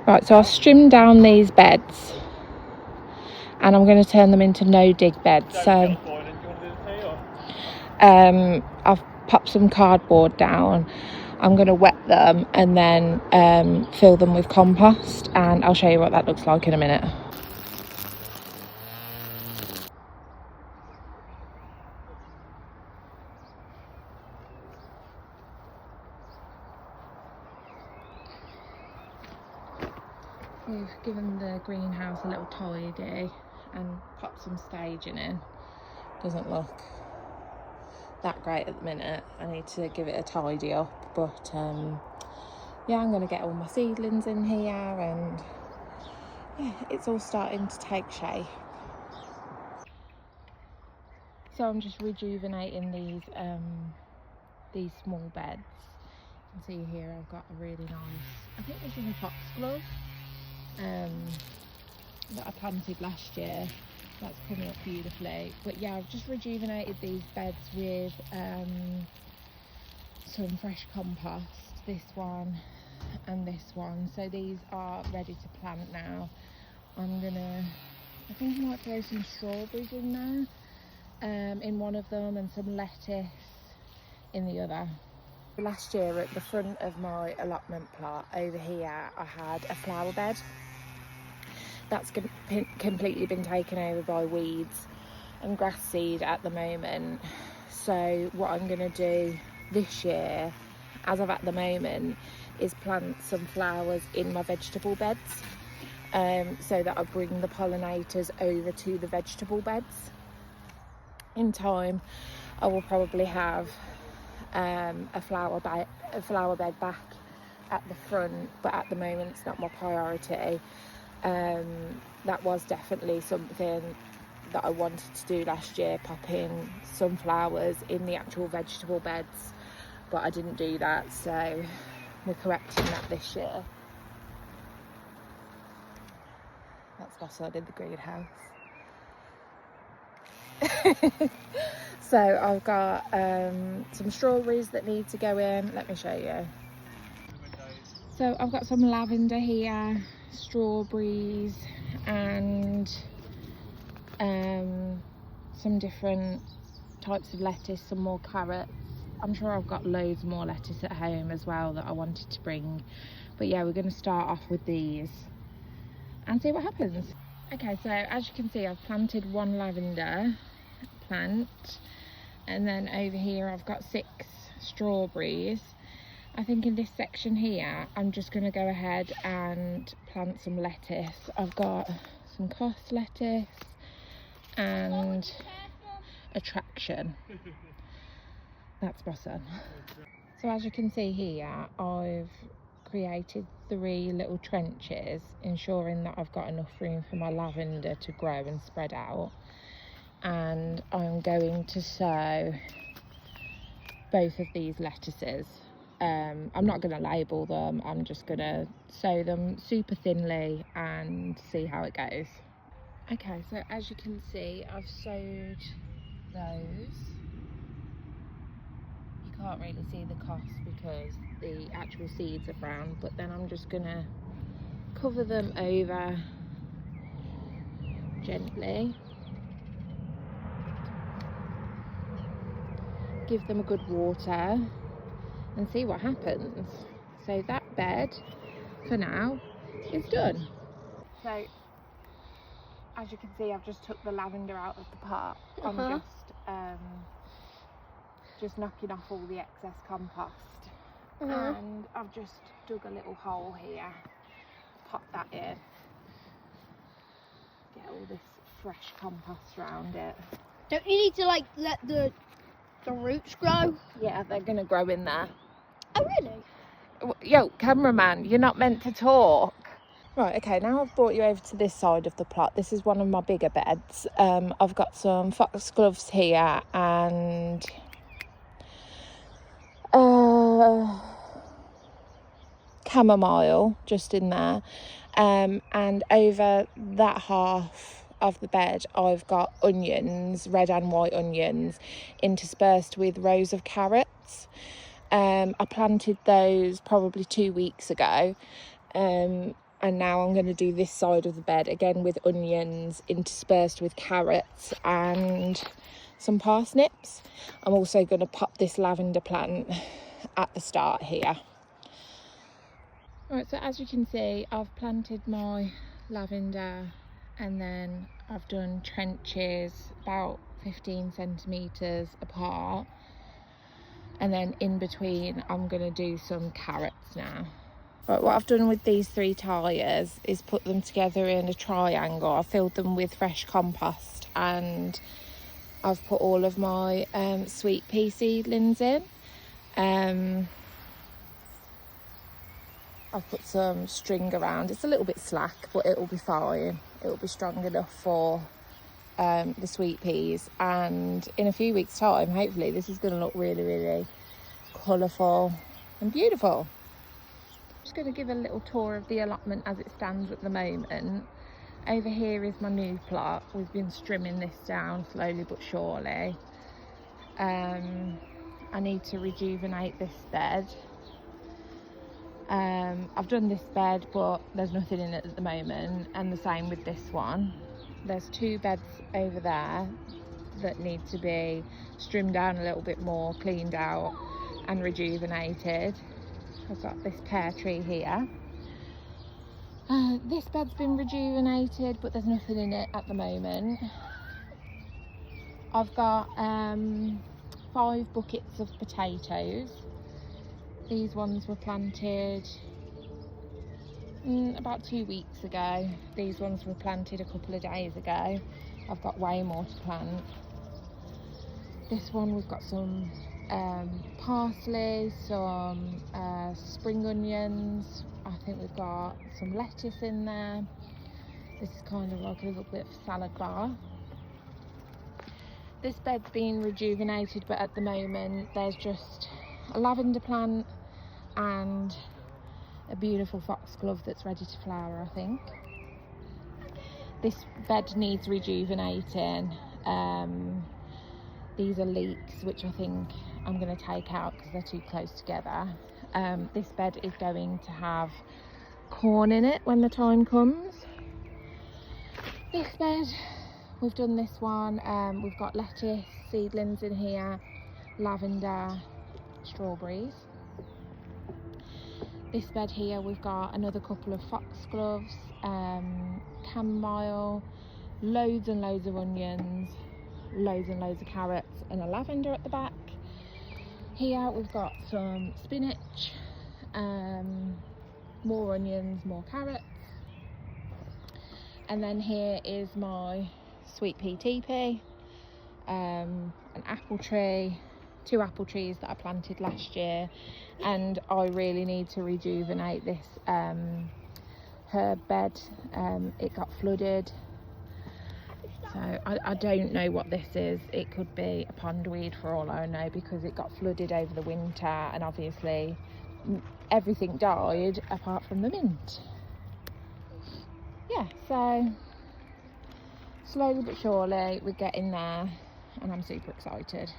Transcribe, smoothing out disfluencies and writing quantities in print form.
Right, so I've trimmed down these beds and I'm going to turn them into no dig beds. So I've popped some cardboard down. I'm going to wet them and then fill them with compost, and I'll show you what that looks like in a minute. We've given the greenhouse a little tidy and popped some staging in. Doesn't look that great at the minute. I need to give it a tidy up, but yeah, I'm going to get all my seedlings in here, and yeah, it's all starting to take shape. So I'm just rejuvenating these small beds. You can see here I've got a really nice, I think this is a foxglove that I planted last year. That's coming up beautifully. But yeah, I've just rejuvenated these beds with some fresh compost, this one and this one. So these are ready to plant now. I think I might throw some strawberries in there, in one of them, and some lettuce in the other. Last year at the front of my allotment plot over here, I had a flower bed. That's completely been taken over by weeds and grass seed at the moment. So what I'm going to do this year, as of at the moment, is plant some flowers in my vegetable beds, so that I bring the pollinators over to the vegetable beds. In time, I will probably have a flower bed back at the front, but at the moment it's not my priority. That was definitely something that I wanted to do last year, popping some flowers in the actual vegetable beds, but I didn't do that, so we're correcting that this year. That's my son in the greenhouse. So I've got some strawberries that need to go in. Let me show you. So I've got some lavender here, strawberries, and some different types of lettuce, some more carrots. I'm sure I've got loads more lettuce at home as well that I wanted to bring. But yeah, we're going to start off with these and see what happens. Okay, so as you can see, I've planted one lavender plant, and then over here I've got 6 strawberries. I think in this section here I'm just going to go ahead and plant some lettuce. I've got some cost lettuce and attraction. That's my son. So as you can see here, I've created 3 little trenches, ensuring that I've got enough room for my lavender to grow and spread out. And I'm going to sow both of these lettuces. I'm not going to label them, I'm just going to sow them super thinly and see how it goes. Okay, so as you can see, I've sowed those. You can't really see the cost because the actual seeds are brown, but then I'm just going to cover them over gently. Give them a good water and see what happens. So that bed for now is done. So as you can see, I've just took the lavender out of the pot. I'm just knocking off all the excess compost, and I've just dug a little hole here, pop that in, get all this fresh compost around it. Don't you need to like let the roots grow? Yeah, they're gonna grow in there. Oh really? Yo, cameraman, you're not meant to talk. Right, okay, now I've brought you over to this side of the plot. This is one of my bigger beds. I've got some foxgloves here and chamomile just in there. And over that half of the bed, I've got onions, red and white onions, interspersed with rows of carrots. I planted those probably 2 weeks ago. And now I'm going to do this side of the bed again with onions interspersed with carrots and some parsnips. I'm also going to pop this lavender plant at the start here. Right, so as you can see, I've planted my lavender and then I've done trenches about 15 centimetres apart, and then in between I'm going to do some carrots now. Right, what I've done with these 3 tyres is put them together in a triangle. I've filled them with fresh compost and I've put all of my sweet pea seedlings in. I've put some string around. It's a little bit slack, but it'll be fine. It'll be strong enough for the sweet peas. And in a few weeks' time, hopefully, this is going to look really, really colourful and beautiful. I'm just going to give a little tour of the allotment as it stands at the moment. Over here is my new plot. We've been trimming this down slowly but surely. I need to rejuvenate this bed. I've done this bed, but there's nothing in it at the moment, and the same with this one. There's 2 beds over there that need to be trimmed down a little bit more, cleaned out and rejuvenated. I've got this pear tree here. This bed's been rejuvenated, but there's nothing in it at the moment. I've got 5 buckets of potatoes. These ones were planted about 2 weeks ago. These ones were planted a couple of days ago. I've got way more to plant. This one we've got some parsley, some spring onions. I think we've got some lettuce in there. This is kind of like a little bit of salad bar. This bed's been rejuvenated, but at the moment there's just a lavender plant and a beautiful foxglove that's ready to flower, I think. This bed needs rejuvenating. These are leeks, which I think I'm going to take out because they're too close together. This bed is going to have corn in it when the time comes. This bed, we've done this one. We've got lettuce, seedlings in here, lavender, strawberries. This bed here, we've got another couple of foxgloves, chamomile, loads and loads of onions, loads and loads of carrots, and a lavender at the back. Here we've got some spinach, more onions, more carrots. And then here is my sweet pea teepee, an apple tree, 2 apple trees that I planted last year, and I really need to rejuvenate this herb bed. It got flooded, so I don't know what this is. It could be a pondweed for all I know, because it got flooded over the winter and obviously everything died apart from the mint. Yeah, so slowly but surely we're getting there and I'm super excited.